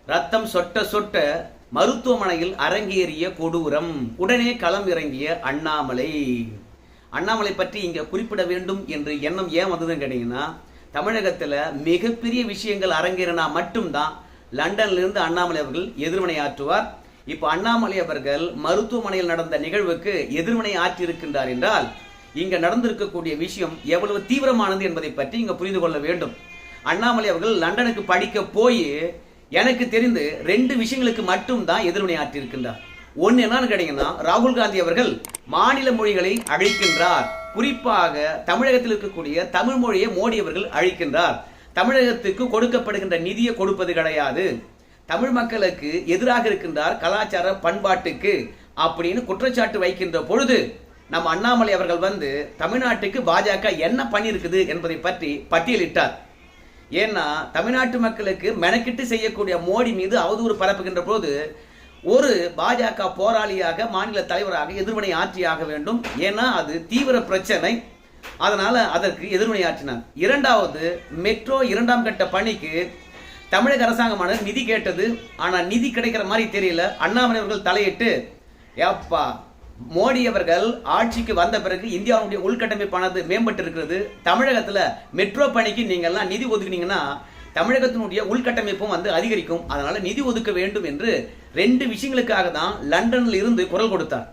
ரத்தம் சொட்ட சொட்ட மருத்துவமனையில் அரங்கேறிய கொடூரம். உடனே களம் இறங்கிய அண்ணாமலை. அண்ணாமலை பற்றி இங்க குறிப்பிட வேண்டும் என்று எண்ணம் ஏன் வந்ததுன்னு கேட்டீங்கன்னா, தமிழகத்துல மிகப்பெரிய விஷயங்கள் அரங்கேறினா மட்டும்தான் லண்டன்ல இருந்து அண்ணாமலை அவர்கள் எதிர்வினை ஆற்றுவார். இப்ப அண்ணாமலை அவர்கள் மருத்துவமனையில் நடந்த நிகழ்வுக்கு எதிர்வினை ஆற்றி இருக்கின்றார் என்றால், இங்க நடந்திருக்கக்கூடிய விஷயம் எவ்வளவு தீவிரமானது என்பதை பற்றி இங்க புரிந்து கொள்ள வேண்டும். அண்ணாமலை அவர்கள் லண்டனுக்கு படிக்க போய் எனக்கு தெரிந்து 2 விஷயங்களுக்கு மட்டும் தான் எதிர்வினை ஆற்றி இருக்கின்றார். ஒன்னு என்னன்னு கேட்டீங்கன்னா, ராகுல் காந்தி அவர்கள் மாநில மொழிகளை அழிக்கின்றார். குறிப்பாக தமிழகத்தில் இருக்கக்கூடிய தமிழ் மொழியை மோடி அவர்கள் அழிக்கின்றார். தமிழகத்துக்கு கொடுக்கப்படுகின்ற நிதியை கொடுப்பது கிடையாது. தமிழ் மக்களுக்கு எதிராக இருக்கின்றார் கலாச்சார பண்பாட்டுக்கு அப்படின்னு குற்றச்சாட்டு வைக்கின்ற பொழுது, நம்ம அண்ணாமலை அவர்கள் வந்து தமிழ்நாட்டுக்கு பாஜக என்ன பண்ணியிருக்குது என்பதை பற்றி பட்டியலிட்டார். ஏன்னா தமிழ்நாட்டு மக்களுக்கு மெனக்கிட்டு செய்யக்கூடிய மோடி மீது அவதூறு பரப்புகின்ற போது ஒரு பாஜக போராளியாக மாநில தலைவராக எதிர்வினை ஆற்றியாக வேண்டும். ஏன்னா அது தீவிர பிரச்சனை. அதனால அதற்கு எதிர்வினை ஆற்றினார். இரண்டாவது, மெட்ரோ 2ஆம் கட்ட பணிக்கு தமிழக அரசாங்கமானது நிதி கேட்டது. ஆனா நிதி கிடைக்கிற மாதிரி தெரியல. அண்ணாமலை அவர்கள் தலையிட்டு, ஏப்பா மோடி அவர்கள் ஆட்சிக்கு வந்த பிறகு இந்தியாவுடைய உள்கட்டமைப்பானது மேம்பட்டு இருக்கிறது. தமிழகத்துல மெட்ரோ பணிக்கு நீங்க எல்லாம் நிதி ஒதுக்குனீங்கன்னா தமிழகத்தினுடைய உள்கட்டமைப்பும் வந்து அதிகரிக்கும். அதனால நிதி ஒதுக்க வேண்டும் என்று 2 விஷயங்களுக்காக தான் லண்டன்ல இருந்து குரல் கொடுத்தார்.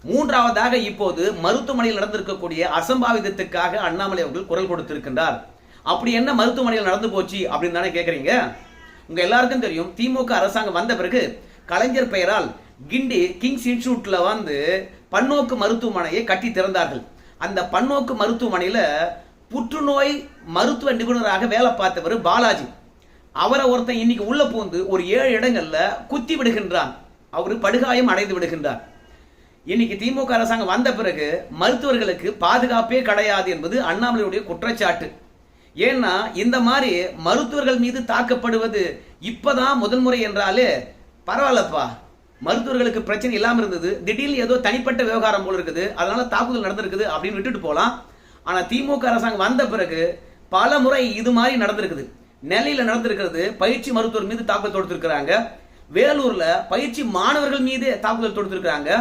மூன்றாவதாக இப்போது மருத்துவமனையில் நடந்திருக்கக்கூடிய அசம்பாவிதத்துக்காக அண்ணாமலை அவர்கள் குரல் கொடுத்திருக்கின்றார். அப்படி என்ன மருத்துவமனையில் நடந்து போச்சு அப்படின்னு தானே கேட்கறீங்க. உங்க எல்லாருக்கும் தெரியும், திமுக அரசாங்கம் வந்த பிறகு கலைஞர் பெயரால் கிண்டி கிங்ஸ் இன்ஸ்டிடியூட்ல வந்து பன்னோக்கு மருத்துவமனையை கட்டி திறந்தார்கள். அந்த பன்னோக்கு மருத்துவமனையில புற்றுநோய் மருத்துவ நிபுணராக வேலை பார்த்தவர் பாலாஜி. அவரை ஒருத்தன் இன்னைக்கு உள்ள பூந்து ஒரு 7 இடங்கள்ல குத்தி விடுகின்றான். அவரு படுகாயம் அடைந்து விடுகின்றார். இன்னைக்கு திமுக அரசாங்கம் வந்த பிறகு மருத்துவர்களுக்கு பாதுகாப்பே கிடையாது என்பது அண்ணாமலையுடைய குற்றச்சாட்டு. ஏன்னா இந்த மாதிரி மருத்துவர்கள் மீது தாக்கப்படுவது இப்பதான் முதல் முறை என்றாலே பரவாயில்லப்பா, மருத்துவர்களுக்கு பிரச்சனை இல்லாம இருந்தது, திடீர்னு ஏதோ தனிப்பட்ட விவகாரம் போல இருக்குது, அதனால தாக்குதல் நடந்திருக்குது அப்படின்னு விட்டுட்டு போலாம். ஆனா திமுக அரசாங்கம் வந்த பிறகு பல முறை இது மாதிரி நடந்திருக்குது. நெல்லையில நடந்திருக்கிறது, பயிற்சி மருத்துவர் மீது தாக்குதல் தொடுத்திருக்கிறாங்க. வேலூர்ல பயிற்சி மாணவர்கள் மீது தாக்குதல் தொடுத்திருக்கிறாங்க.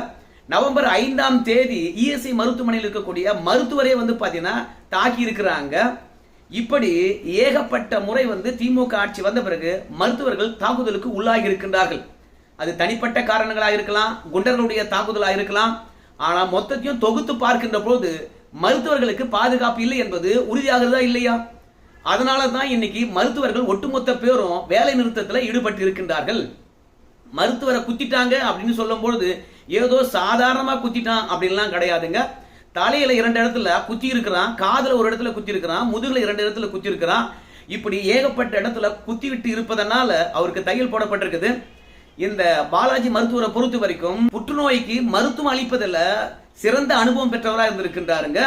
நவம்பர் 5ஆம் தேதி இஎஸ்ஐ மருத்துவமனையில் இருக்கக்கூடிய மருத்துவரே வந்து பாத்தீங்கன்னா தாக்கி இருக்கிறாங்க. இப்படி ஏகப்பட்ட முறை வந்து திமுக ஆட்சி வந்த பிறகு மருத்துவர்கள் தாக்குதலுக்கு உள்ளாகி இருக்கின்றார்கள். அது தனிப்பட்ட காரணங்களாக இருக்கலாம், குண்டர்களுடைய தாக்குதலாக இருக்கலாம். ஆனா மொத்தத்தையும் தொகுத்து பார்க்கின்ற போது மருத்துவர்களுக்கு பாதுகாப்பு இல்லை என்பது உறுதியாகிறதா இல்லையா? அதனால தான் இன்னைக்கு மருத்துவர்கள் ஒட்டுமொத்த பேரும் வேலை நிறுத்தத்தில் ஈடுபட்டு இருக்கின்றார்கள். மருத்துவரை குத்திட்டாங்க அப்படின்னு சொல்லும் பொழுது ஏதோ சாதாரணமா குத்திட்டான் அப்படின்லாம் கிடையாதுங்க. தலையில 2 இடத்துல குத்தி இருக்கிறான், காதுல ஒரு இடத்துல குத்தி இருக்கிறான், முதுகுல 2 இடத்துல குத்தி இருக்கிறான். இப்படி ஏகப்பட்ட இடத்துல குத்தி விட்டு இருப்பதனால அவருக்கு தையல் போடப்பட்டிருக்குது. இந்த பாலாஜி மருத்துவரை பொறுத்த வரைக்கும் புற்றுநோய்க்கு மருத்துவம் அளிப்பதில் சிறந்த அனுபவம் பெற்றவராக இருந்திருக்கின்றாருங்க.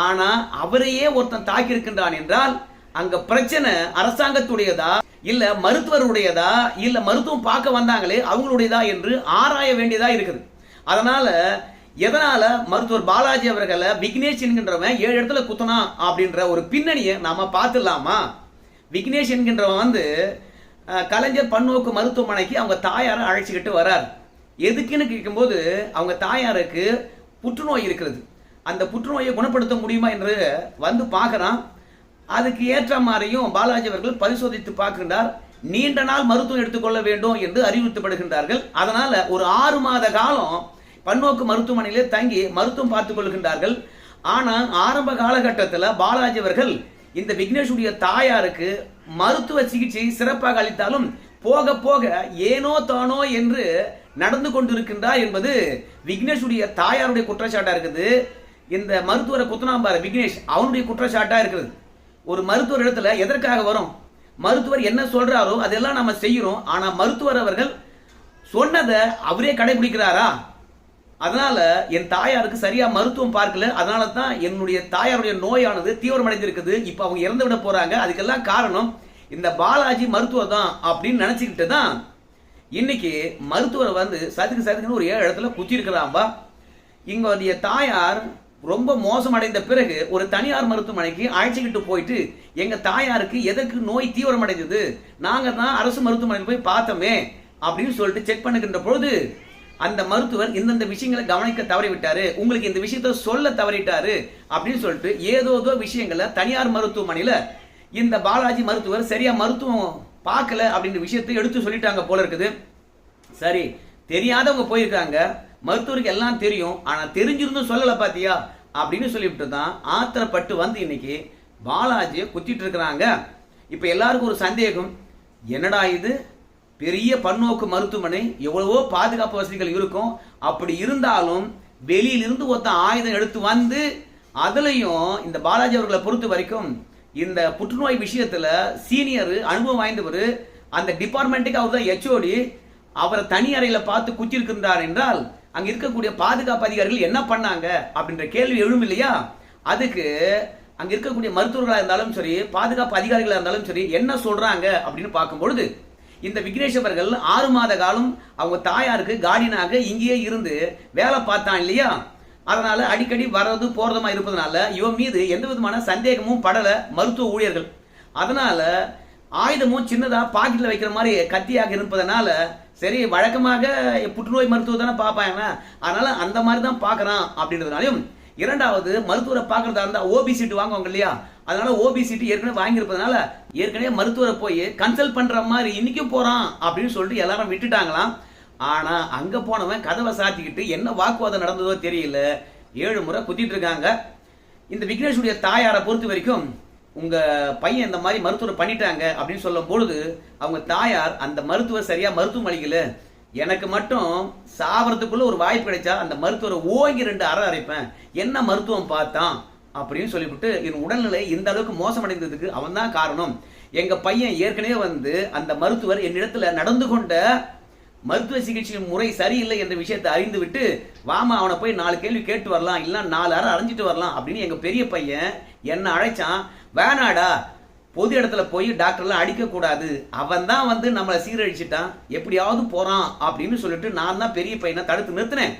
ஆனா அவரையே ஒருத்தன் தாக்கி இருக்கின்றான் என்றால் அங்க பிரச்சனை அரசாங்கத்துடையதா இல்ல மருத்துவருடையதா இல்ல மருத்துவம் பார்க்க வந்தாங்களே அவங்களுடையதா என்று ஆராய வேண்டியதா இருக்குது. அதனால எதனால மருத்துவர் பாலாஜி அவர்களை விக்னேஷ் என்கின்றவன் 7 இடத்துல குத்தனா அப்படின்ற ஒரு பின்னணியை நாம பார்த்துடலாமா? விக்னேஷ் என்கின்றவன் வந்து கலைஞர் பன்னோக்கு மருத்துவமனைக்கு அவங்க தாயாரை அழைச்சிக்கிட்டு வரார். எதுக்குன்னு கேட்கும்போது அவங்க தாயாருக்கு புற்றுநோய் இருக்கிறது, அந்த புற்றுநோயை குணப்படுத்த முடியுமா என்று வந்து பார்க்கறான். அதுக்கு ஏற்ற மாதிரியும் பாலாஜி அவர்கள் பரிசோதித்து பார்க்கின்றார். நீண்ட நாள் மருத்துவம் எடுத்துக்கொள்ள வேண்டும் என்று அறிவுறுத்தப்படுகின்றார்கள். அதனால ஒரு 6 மாத காலம் பன்னோக்கு மருத்துவமனையிலே தங்கி மருத்துவம் பார்த்துக் கொள்கின்றார்கள். ஆனா ஆரம்ப காலகட்டத்தில் பாலாஜி அவர்கள் இந்த விக்னேஷுடைய தாயாருக்கு மருத்துவ சிகிச்சை சிறப்பாக அளித்தாலும் போக போக ஏனோ தானோ என்று நடந்து கொண்டிருக்கின்றார் என்பது விக்னேஷுடைய தாயாருடைய குற்றச்சாட்டா இருக்குது. இந்த மருத்துவரை குத்தனாம்பாரு விக்னேஷ், அவனுடைய குற்றச்சாட்டா இருக்குது. ஒரு மருத்துவர் இடத்துல எதற்காக வரும்? மருத்துவர் என்ன சொல்றாரோ அதெல்லாம் நம்ம செய்யறோம். ஆனா மருத்துவர் அவர்கள் சொன்னதை அவரே கடைபிடிக்கிறாரா? அதனால என் தாயாருக்கு சரியா மருத்துவம் பார்க்கல, அதனால தான் என்னுடைய தாயாருடைய நோயானது தீவிரமடைந்திருக்குது, இப்ப அவங்க இறந்து விட போறாங்க, அதுக்கெல்லாம் காரணம் இந்த பாலாஜி மருத்துவர் தான் அப்படின்னு நினைச்சுக்கிட்டு தான் இன்னைக்கு மருத்துவரை வந்து சதுக்கு சதுக்குன்னு ஒரு 7 இடத்துல குத்தி இருக்கிறாம்பா. இங்க தாயார் ரொம்ப மோசமடைந்த பிறகு ஒரு தனியார் மருத்துவமனைக்கு அழைச்சிக்கிட்டு போயிட்டு எங்க தாயாருக்கு எதற்கு நோய் தீவிரமடைந்தது, நாங்க தான் அரசு மருத்துவமனையில் போய் பார்த்தோமே அப்படின்னு சொல்லிட்டு செக் பண்ணுகின்ற பொழுது அந்த மருத்துவர் இந்தந்த விஷயங்களை கவனிக்க தவறிவிட்டாரு, உங்களுக்கு இந்த விஷயத்த சொல்ல தவறிட்டாரு அப்படின்னு சொல்லிட்டு ஏதோதோ விஷயங்களை தனியார் மருத்துவமனையில இந்த பாலாஜி மருத்துவர் சரியா மருத்துவம் பார்க்கல அப்படின்ற விஷயத்தை எடுத்து சொல்லிட்டாங்க போல இருக்குது. சரி, தெரியாதவங்க போயிருக்காங்க, மருத்துவருக்கு எல்லாம் தெரியும், ஆனா தெரிஞ்சிருந்தும் சொல்லல பாத்தியா அப்படின்னு சொல்லிவிட்டு தான் ஆத்திரப்பட்டு வந்து இன்னைக்கு பாலாஜியை குத்திட்டு இருக்கிறாங்க. இப்ப எல்லாருக்கும் ஒரு சந்தேகம், என்னடா இது பெரிய பன்னோக்கு மருத்துவமனை, எவ்வளவோ பாதுகாப்பு வசதிகள் இருக்கும், அப்படி இருந்தாலும் வெளியிலிருந்து ஒருத்த ஆயுதம் எடுத்து வந்து அதுலயும் இந்த பாலாஜி அவர்களை பொறுத்த வரைக்கும் இந்த புற்றுநோய் விஷயத்துல சீனியர் அனுபவம் வாய்ந்தவர், அந்த டிபார்ட்மெண்ட்டுக்கு அவர் தான் HOD, அவரை தனி அறையில பார்த்து குத்திருக்கின்றார் என்றால் அங்க இருக்கக்கூடிய பாதுகாப்பு அதிகாரிகள் என்ன பண்ணாங்க அப்படின்ற கேள்வி எழும் இல்லையா? அதுக்கு அங்க இருக்கக்கூடிய மருத்துவர்களா இருந்தாலும் சரி, பாதுகாப்பு அதிகாரிகளா இருந்தாலும் சரி, என்ன சொல்றாங்க அப்படின்னு பார்க்கும் பொழுது இந்த விக்னேஷ் அவர்கள் 6 மாத காலம் அவங்க தாயாருக்கு கார்டியனாக இங்கேயே இருந்து வேலை பார்த்தான் இல்லையா? அதனால அடிக்கடி வர்றது போறதுமா இருப்பதனால இவன் மீது எந்த விதமான சந்தேகமும் படல மருத்துவ ஊழியர்கள். அதனால ஆயுதமும் சின்னதா பாக்கெட்ல வைக்கிற மாதிரி கத்தியாக இருப்பதனால சரி, வழக்கமாக புற்றுநோய் மருத்துவ தானே பார்ப்பாங்க, அதனால அந்த மாதிரி தான் பார்க்கறான் அப்படின்றதுனாலையும், இரண்டாவது மருத்துவரை பார்க்கறதா இருந்தா OB சீட்டு வாங்குவாங்க இல்லையா? அதனால OB சீட்டு ஏற்கனவே வாங்கியிருப்பதனால ஏற்கனவே மருத்துவரை போய் கன்சல்ட் பண்ற மாதிரி இன்னைக்கும் போறான் அப்படின்னு சொல்லிட்டு எல்லாரும் விட்டுட்டாங்களாம். ஆனா அங்க போனவன் கதவை சாத்திக்கிட்டு என்ன வாக்குவாதம் நடந்ததோ தெரியல, 7 முறை குத்திட்டு இருக்காங்க. இந்த விக்னேஷுடைய தாயாரை பொறுத்த வரைக்கும் உங்க பையன் இந்த மாதிரி மருத்துவர் பண்ணிட்டாங்க அப்படின்னு சொல்லும் பொழுது அவங்க தாயார், அந்த மருத்துவர் சரியா மருத்துவம் அளிக்கல, எனக்கு மட்டும் சாவறதுக்குள்ள ஒரு வாய்ப்பு கிடைச்சா அந்த மருத்துவரை ஓங்கி 2 அறை அரைப்பேன், என்ன மருத்துவம் பார்த்தான் அப்படின்னு சொல்லிவிட்டு என் உடல்நிலை இந்த அளவுக்கு மோசமடைந்ததுக்கு அவன் தான் காரணம். எங்க பையன் ஏற்கனவே வந்து அந்த மருத்துவர் என்னிடத்துல நடந்து கொண்ட மருத்துவ சிகிச்சை முறை சரியில்லை என்ற விஷயத்தை அறிந்து விட்டு வாமா அவனை போய் 4 கேள்வி கேட்டு வரலாம், இல்ல 4 அறை அரைஞ்சிட்டு வரலாம் அப்படின்னு எங்க பெரிய பையன் என்ன அழைச்சான். வேணாடா, பொது இடத்துல போய் டாக்டர்லாம் அடிக்க கூடாது, அவன் தான் வந்து நம்மளை சீரழிச்சிட்டான், எப்படியாவது போறான் அப்படின்னு சொல்லிட்டு நான் தான் பெரிய பையனை தடுத்து நிறுத்தினேன்.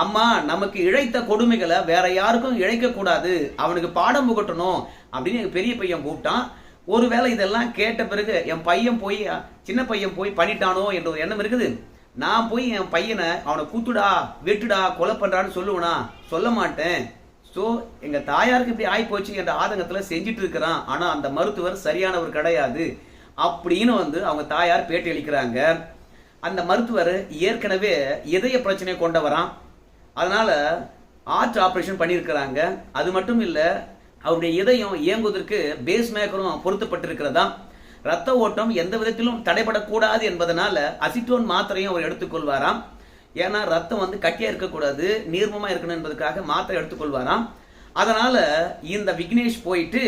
அம்மா, நமக்கு இழைத்த கொடுமைகளை வேற யாருக்கும் இழைக்க கூடாது, அவனுக்கு பாடம் புகட்டணும் அப்படின்னு எங்க பெரிய பையன் கூப்பிட்டான். ஒருவேளை இதெல்லாம் கேட்ட பிறகு என் பையன் போய் சின்ன பையன் போய் பண்ணிட்டானோ என்ற ஒரு எண்ணம் இருக்குது. நான் போய் என் பையனை அவனை கூத்துடா வெட்டுடா கொலை பண்றான்னு சொல்லுவனா? சொல்ல மாட்டேன். சோ எங்க தாயாருக்கு இப்படி ஆகி போச்சு என்ற ஆதங்கத்துல செஞ்சிட்டு இருக்கிறான், ஆனா அந்த மருத்துவர் சரியானவர் கிடையாது அப்படின்னு வந்து அவங்க தாயார் பேட்டி அளிக்கிறாங்க. அந்த மருத்துவர் ஏற்கனவே இதய பிரச்சனை கொண்டவரான், அதனால ஹார்ட் ஆபரேஷன் பண்ணியிருக்கிறாங்க. அது மட்டும் இல்ல, அவருடைய இதயம் இயங்குவதற்கு பேஸ் மேக்கரும் பொருத்தப்பட்டிருக்கிறதா. ரத்த ஓட்டம் எந்த விதத்திலும் தடைபடக்கூடாது என்பதனால அசிட்டோன் மாத்திரையும் அவர் எடுத்துக்கொள்வாராம். ஏன்னா ரத்தம் வந்து கட்டியா இருக்கக்கூடாது, நீர்மமா இருக்கணும் என்பதற்காக மாத்திரை எடுத்துக்கொள்வாராம். அதனால இந்த விக்னேஷ் போயிட்டு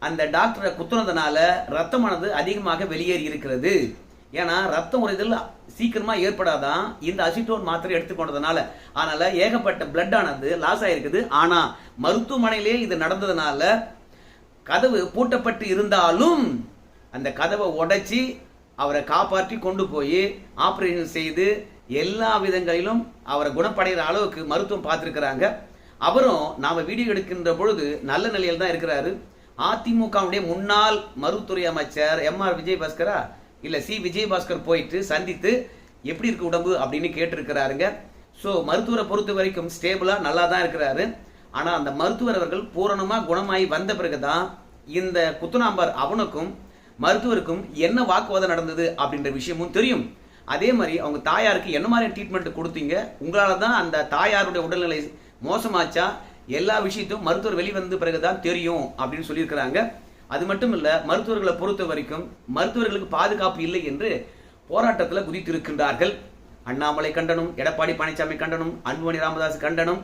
அந்த டாக்டரை குத்துனதுனால ரத்தமானது அதிகமாக வெளியேறி இருக்கிறது. ஏன்னா ரத்தம் உறைதல் சீக்கிரமா ஏற்படாதான் இந்த அசிட்டோன் மாத்திரை எடுத்துக்கொண்டதுனால. அதனால ஏகப்பட்ட பிளட் ஆனது லாஸ் ஆயிருக்குது. ஆனா மருத்துவமனையிலே இது நடந்ததுனால கதவு பூட்டப்பட்டு இருந்தாலும் அந்த கதவை உடைச்சி அவரை காப்பாற்றி கொண்டு போய் ஆபரேஷன் செய்து எல்லா விதங்களிலும் அவரை குணப்படைகிற அளவுக்கு மருத்துவம் பார்த்திருக்கிறாங்க. அவரும் நாம வீடியோ எடுக்கின்ற பொழுது நல்ல நிலையில் தான் இருக்கிறாரு. அதிமுகவுடைய முன்னாள் மருத்துவத்துறை அமைச்சர் MR விஜயபாஸ்கரா இல்ல C விஜயபாஸ்கர் போயிட்டு சந்தித்து எப்படி இருக்கு உடம்பு அப்படின்னு கேட்டிருக்கிறாருங்க. சோ மருத்துவரை பொறுத்த வரைக்கும் ஸ்டேபிளா நல்லா தான் இருக்கிறாரு. ஆனா அந்த மருத்துவர் அவர்கள் பூரணமா குணமாயி வந்த பிறகுதான் இந்த குத்துனாம்பர் அவனுக்கும் மருத்துவருக்கும் என்ன வாக்குவாதம் நடந்தது அப்படின்ற விஷயமும் தெரியும். அதே மாதிரி அவங்க தாயாருக்கு என்ன மாதிரி ட்ரீட்மெண்ட் கொடுத்தீங்க, உங்களால தான் அந்த தாயாருடைய உடல்நிலை மோசமாச்சா, எல்லா விஷயத்தையும் மருத்துவர் வெளிவந்த பிறகுதான் தெரியும் அப்படின்னு சொல்லியிருக்கிறாங்க. அது மட்டும் இல்ல, மருத்துவர்களை பொறுத்த வரைக்கும் மருத்துவர்களுக்கு பாதுகாப்பு இல்லை என்று போராட்டத்தில் குதித்திருக்கின்றார்கள். அண்ணாமலை கண்டனம், எடப்பாடி பழனிசாமி கண்டனம், அன்புமணி ராமதாஸ் கண்டனம்,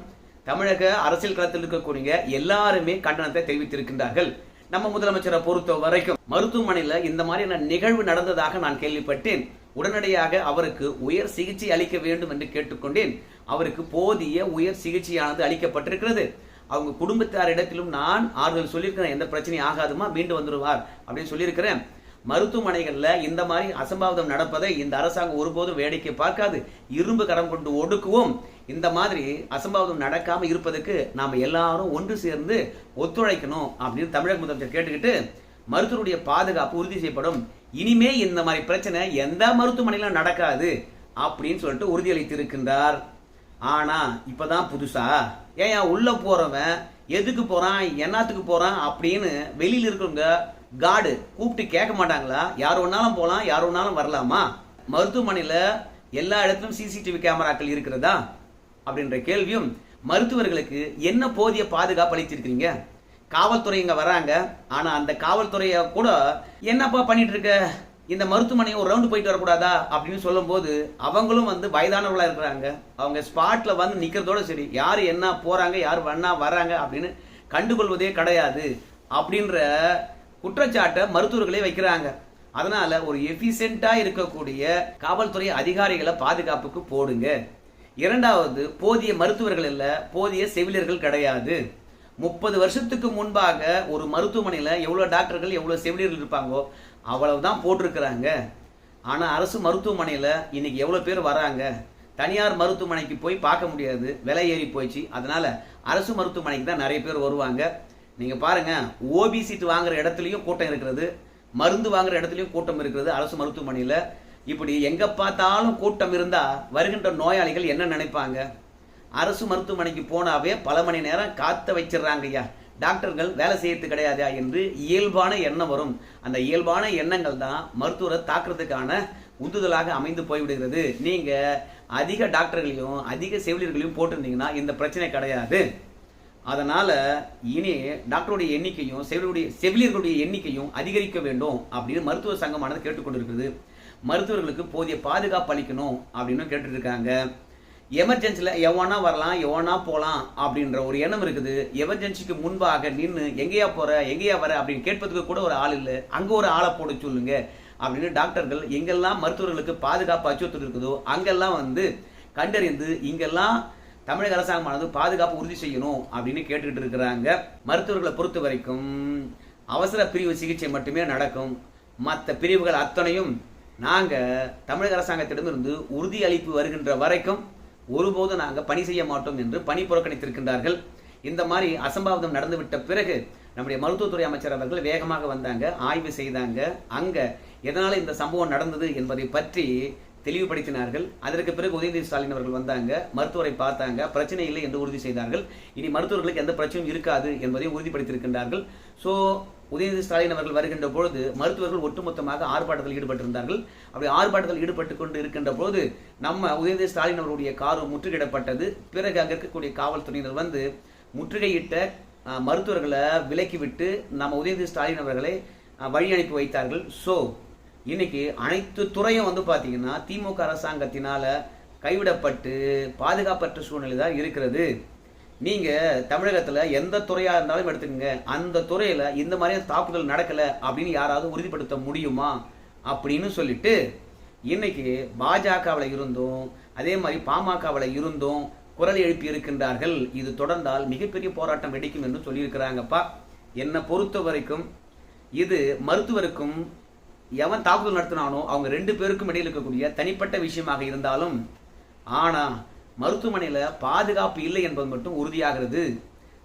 தமிழக அரசியல் களத்தில் இருக்கக்கூடிய எல்லாருமே கண்டனத்தை தெரிவித்திருக்கின்றார்கள். நம்ம முதலமைச்சரை பொறுத்த வரைக்கும் மருத்துவமனையில இந்த மாதிரியான நிகழ்வு நடந்ததாக நான் கேள்விப்பட்டேன். உடனடியாக அவருக்கு உயர் சிகிச்சை அளிக்க வேண்டும் என்று கேட்டுக்கொண்டேன். அவருக்கு போதிய உயர் சிகிச்சையானது அளிக்கப்பட்டிருக்கிறது. அவங்க குடும்பத்தாரிடத்திலும் நான் ஆறுதல் சொல்லியிருக்கிறேன், எந்த பிரச்சனையும் ஆகாதுமா, மீண்டு வந்துடுவார் அப்படின்னு சொல்லியிருக்கிறேன். மருத்துவமனைகள்ல இந்த மாதிரி அசம்பாவிதம் நடப்பதை இந்த அரசாங்கம் ஒருபோதும் வேடிக்கை பார்க்காது. இரும்பு கரம் கொண்டு ஒடுக்குவோம். இந்த மாதிரி அசம்பாவிதம் நடக்காம இருப்பதற்கு நாம எல்லாரும் ஒன்று சேர்ந்து ஒத்துழைக்கணும் அப்படின்னு தமிழக முதலமைச்சர் கேட்டுக்கிட்டு, மருத்துவருடைய பாதுகாப்பு உறுதி செய்யப்படும், இனிமே இந்த மாதிரி பிரச்சனை எந்த மருத்துவமனையிலும் நடக்காது அப்படின்னு சொல்லிட்டு உறுதியளித்திருக்கின்றார். ஆனா இப்பதான் புதுசா ஏன் உள்ள போறவன் எதுக்கு போறான், என்னத்துக்கு போறான் அப்படின்னு வெளியில இருக்கிறவங்க கார்டு கூப்பிட்டு கேட்க மாட்டாங்களா? யார் ஒன்னாலும் போலாம், யார் ஒன்னாலும் வரலாமா? மருத்துவமனையில எல்லா இடத்திலும் சிசிடிவி கேமராக்கள் இருக்கிறதா அப்படின்ற கேள்வியும், மருத்துவர்களுக்கு என்ன போதிய பாதுகாப்பு அளித்திருக்கிறீங்க? காவல்துறை இங்க வராங்க, ஆனா அந்த காவல்துறைய கூட என்னப்பா பண்ணிட்டு இருக்க, இந்த மருத்துவமனையை ஒரு ரவுண்டு போயிட்டு வரக்கூடாதா அப்படின்னு சொல்லும் போது, அவங்களும் வயதானவர்களா இருக்கிறாங்க. அவங்க ஸ்பாட்ல வந்து நிக்கிறதோட சரி, யாரு என்ன போறாங்க, யார் வண்ணா வராங்க அப்படின்னு கண்டுகொள்வதே கிடையாது அப்படின்ற குற்றச்சாட்டை மருத்துவர்களே வைக்கிறாங்க. அதனால ஒரு எஃபிஷியன்டா இருக்கக்கூடிய காவல்துறை அதிகாரிகளை பாதுகாப்புக்கு போடுங்க. இரண்டாவது, போதிய மருத்துவர்கள் இல்ல, போதிய செவிலியர்கள் கிடையாது. 30 வருஷத்துக்கு முன்பாக ஒரு மருத்துவமனையில எவ்வளவு டாக்டர்கள் எவ்வளவு செவிலியர்கள் இருப்பாங்களோ அவ்வளவுதான் போட்டிருக்கிறாங்க. ஆனா அரசு மருத்துவமனையில இன்னைக்கு எவ்வளவு பேர் வராங்க? தனியார் மருத்துவமனைக்கு போய் பார்க்க முடியாது, விலை ஏறி போயிடுச்சு. அதனால அரசு மருத்துவமனைக்கு தான் நிறைய பேர் வருவாங்க. நீங்க பாருங்க, ஓபி சீட் வாங்குற இடத்துலயும் கூட்டம் இருக்கிறது, மருந்து வாங்குற இடத்துலயும் கூட்டம் இருக்கிறது அரசு மருத்துவமனையில. இப்படி எங்க பார்த்தாலும் கூட்டம் இருந்தா வருகின்ற நோயாளிகள் என்ன நினைப்பாங்க? அரசு மருத்துவமனைக்கு போனாவே பல மணி நேரம் காத்த வச்சிடறாங்க ஐயா, டாக்டர்கள் வேலை செய்யறது கிடையாதா என்று இயல்பான எண்ணம் வரும். அந்த இயல்பான எண்ணங்கள் தான் மருத்துவரை தாக்குறதுக்கான உந்துதலாக அமைந்து போய்விடுகிறது. நீங்க அதிக டாக்டர்களையும் அதிக செவிலியர்களையும் போட்டிருந்தீங்கன்னா இந்த பிரச்சனை கிடையாது. அதனால இனி டாக்டருடைய எண்ணிக்கையும் செவிலியர்களுடைய எண்ணிக்கையும் அதிகரிக்க வேண்டும் அப்படின்னு மருத்துவ சங்கமானது கேட்டுக்கொண்டிருக்கிறது. மருத்துவர்களுக்கு போதிய பாதுகாப்பு அளிக்கணும் அப்படின்னு கேட்டு இருக்காங்க. எமர்ஜென்சில எவனா வரலாம், எவனா போலாம் அப்படின்ற ஒரு எண்ணம் இருக்குது. எமர்ஜென்சிக்கு முன்பாக நின்று எங்கேயா போற, எங்கேயா வர அப்படின்னு கேட்பதுக்கு கூட ஒரு ஆள் இல்லை, அங்க ஒரு ஆளை போட சொல்லுங்க அப்படின்னு டாக்டர்கள் எங்கெல்லாம் மருத்துவர்களுக்கு பாதுகாப்பு அச்சுறுத்தல் இருக்குதோ அங்கெல்லாம் கண்டறிந்து இங்கெல்லாம் தமிழக அரசாங்கமானது பாதுகாப்பு உறுதி செய்யணும் அப்படின்னு கேட்டுக்கிட்டு இருக்கிறாங்க. மருத்துவர்களை பொறுத்த வரைக்கும் அவசர பிரிவு சிகிச்சை மட்டுமே நடக்கும். மற்ற பிரிவுகள் அத்தனையும் நாங்க தமிழக அரசாங்கத்திடமிருந்து உறுதி அளிப்பு வருகின்ற வரைக்கும் ஒருபோதும் நாங்க பணி செய்ய மாட்டோம் என்று பணி புறக்கணித்திருக்கின்றார்கள். இந்த மாதிரி அசம்பாவிதம் நடந்துவிட்ட பிறகு நம்முடைய மருத்துவத்துறை அமைச்சர் அவர்கள் வேகமாக வந்தாங்க, ஆய்வு செய்தாங்க. அங்க எதனால இந்த சம்பவம் நடந்தது என்பதை பற்றி தெளிவுபடுத்தினார்கள். அதற்கு பிறகு உதயநிதி ஸ்டாலின் அவர்கள் வந்தாங்க, மருத்துவரை பார்த்தாங்க, பிரச்சனை இல்லை என்று உறுதி செய்தார்கள். இனி மருத்துவர்களுக்கு எந்த பிரச்சனையும் இருக்காது என்பதை உறுதிப்படுத்தியிருக்கின்றார்கள். சோ உதயநிதி ஸ்டாலின் அவர்கள் வருகின்ற பொழுது மருத்துவர்கள் ஒட்டுமொத்தமாக ஆர்ப்பாட்டத்தில் ஈடுபட்டிருந்தார்கள். அப்படி ஆர்ப்பாட்டத்தில் ஈடுபட்டு கொண்டு இருக்கின்ற போது நம்ம உதயநிதி ஸ்டாலின் அவருடைய காரு முற்றுகையிடப்பட்டது. பிறகு அங்க இருக்கக்கூடிய காவல்துறையினர் முற்றுகையிட்ட மருத்துவர்களை விலக்கிவிட்டு நம்ம உதயநிதி ஸ்டாலின் அவர்களை வழி அனுப்பி வைத்தார்கள். சோ இன்னைக்கு அனைத்து துறையும் பாத்தீங்கன்னா திமுக அரசாங்கத்தினால கைவிடப்பட்டு பாதுகாப்பற்ற சூழ்நிலை தான் இருக்கிறது. நீங்க தமிழகத்துல எந்த துறையா இருந்தாலும் எடுத்துக்கங்க, அந்த துறையில இந்த மாதிரி தாக்குதல் நடக்கல அப்படின்னு யாராவது உறுதிப்படுத்த முடியுமா அப்படின்னு சொல்லிட்டு இன்னைக்கு பாஜகவில் இருந்தும் அதே மாதிரி பாமகவில் இருந்தும் குரல் எழுப்பி இருக்கின்றார்கள். இது தொடர்ந்தால் மிகப்பெரிய போராட்டம் வெடிக்கும் என்று சொல்லியிருக்கிறாங்கப்பா. என்னை பொறுத்த வரைக்கும் இது மருத்துவருக்கும் எவன் தாக்குதல் நடத்தினானோ அவங்க 2 பேருக்கும் இடையில் இருக்கக்கூடிய தனிப்பட்ட விஷயமாக இருந்தாலும், ஆனா மருத்துவமனையில பாதுகாப்பு இல்லை என்பது மட்டும் உறுதியாகிறது.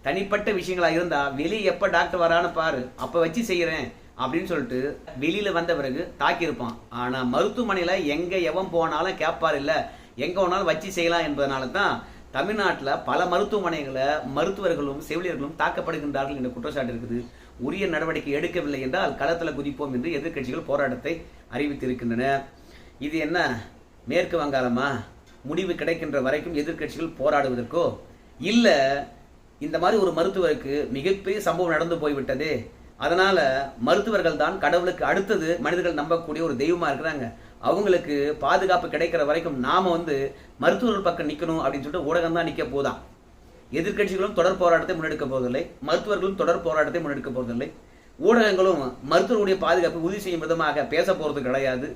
தனிப்பட்ட விஷயங்களா இருந்தா வெளியே எப்ப டாக்டர் வரான்னு பாரு, அப்ப வச்சு செய்யறேன் அப்படின்னு சொல்லிட்டு வெளியில வந்த பிறகு தாக்கியிருப்பான். ஆனா மருத்துவமனையில எங்க எவன் போனாலும் கேட்பார் இல்ல, எங்க வேணாலும் வச்சு செய்யலாம் என்பதனால தான் தமிழ்நாட்டில் பல மருத்துவமனைகளை மருத்துவர்களும் செவிலியர்களும் தாக்கப்படுகின்றார்கள் என்ற குற்றச்சாட்டு இருக்குது. உரிய நடவடிக்கை எடுக்கவில்லை என்றால் களத்தில் குதிப்போம் என்று எதிர்க்கட்சிகள் போராட்டத்தை அறிவித்திருக்கின்றன. இது என்ன மேற்கு வங்காளமா? முடிவு கிடைக்கின்ற வரைக்கும் எதிர்க்கட்சிகள் போராடுவதற்கோ இல்ல இந்த மாதிரி ஒரு மருத்துவருக்கு மிகப்பெரிய சம்பவம் நடந்து போய்விட்டதே, அதனால மருத்துவர்கள் தான் கடவுளுக்கு அடுத்தது மனிதர்கள் நம்பக்கூடிய ஒரு தெய்வமா இருக்கிறாங்க, அவங்களுக்கு பாதுகாப்பு கிடைக்கிற வரைக்கும் நாம மருத்துவர்கள் பக்கம் நிக்கணும் அப்படின்னு சொல்லிட்டு ஊடகம் தான் நிக்க போதான். எதிர்க்கட்சிகளும் தொடர் போராட்டத்தை முன்னெடுக்க போவதில்லை, மருத்துவர்களும் தொடர் போராட்டத்தை முன்னெடுக்க போவதில்லை, ஊடகங்களும் மருத்துவருடைய பாதுகாப்பு உறுதி செய்யும் விதமாக பேச போறது கிடையாது.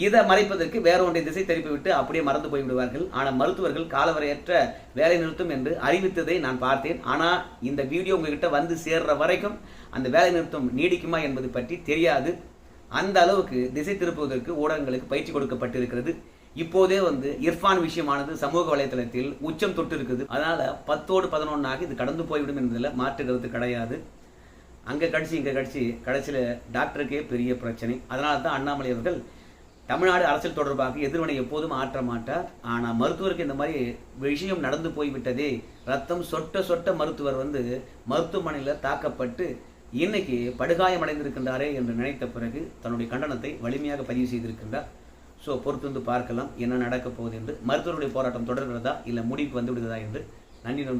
இதை மறைப்பதற்கு வேற ஒன்றை திசை திருப்பி விட்டு அப்படியே மறந்து போய்விடுவார்கள். ஆனால் மருத்துவர்கள் காலவரையற்ற வேலை நிறுத்தம் என்று அறிவித்ததை நான் பார்த்தேன். ஆனால் இந்த வீடியோ உங்ககிட்ட சேர்ற வரைக்கும் அந்த வேலை நிறுத்தம் நீடிக்குமா என்பது பற்றி தெரியாது. அந்த அளவுக்கு திசை திருப்புவதற்கு ஊடகங்களுக்கு பயிற்சி கொடுக்கப்பட்டிருக்கிறது. இப்போதே இர்ஃபான் விஷயமானது சமூக வலைதளத்தில் உச்சம் தொட்டு இருக்குது. அதனால 10ஓடு 11ஆக இது கடந்து போய்விடும் என்பதில் மாற்று கருத்து கிடையாது. அங்க கடிச்சு இங்க கடிச்சு கடைசியில் டாக்டருக்கே பெரிய பிரச்சனை. அதனால தான் அண்ணாமலை அவர்கள் தமிழ்நாடு அரசியல் தொடர்பாக எதிர்வினை எப்போதும் ஆற்ற மாட்டார். ஆனால் மருத்துவருக்கு இந்த மாதிரி விஷயம் நடந்து போய்விட்டதே, ரத்தம் சொட்ட சொட்ட மருத்துவர் மருத்துவமனையில் தாக்கப்பட்டு இன்னைக்கு படுகாயமடைந்திருக்கின்றாரே என்று நினைத்த பிறகு தன்னுடைய கண்டனத்தை வலிமையாக பதிவு செய்திருக்கின்றார். ஸோ பொறுத்து பார்க்கலாம் என்ன நடக்கப் போகுது என்று. மருத்துவர்களுடைய போராட்டம் தொடர்கிறதா இல்லை முடிவுக்கு வந்து விடுதா என்று. நன்றி நண்பர்களே.